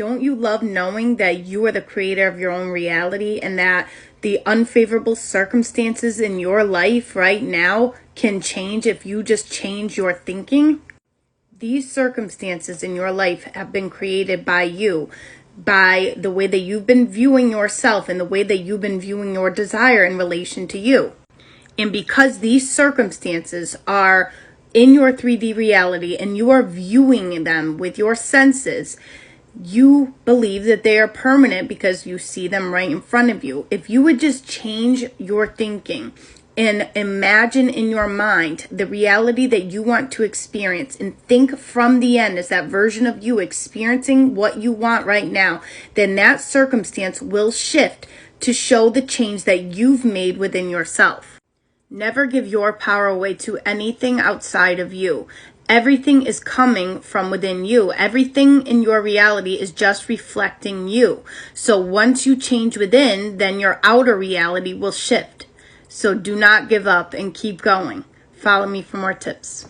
Don't you love knowing that you are the creator of your own reality and that the unfavorable circumstances in your life right now can change if you just change your thinking? These circumstances in your life have been created by you, by the way that you've been viewing yourself and the way that you've been viewing your desire in relation to you. And because these circumstances are in your 3D reality and you are viewing them with your senses, you believe that they are permanent because you see them right in front of you. If you would just change your thinking and imagine in your mind the reality that you want to experience and think from the end as that version of you experiencing what you want right now, then that circumstance will shift to show the change that you've made within yourself. Never give your power away to anything outside of you. Everything is coming from within you. Everything in your reality is just reflecting you. So once you change within, then your outer reality will shift. So do not give up and keep going. Follow me for more tips.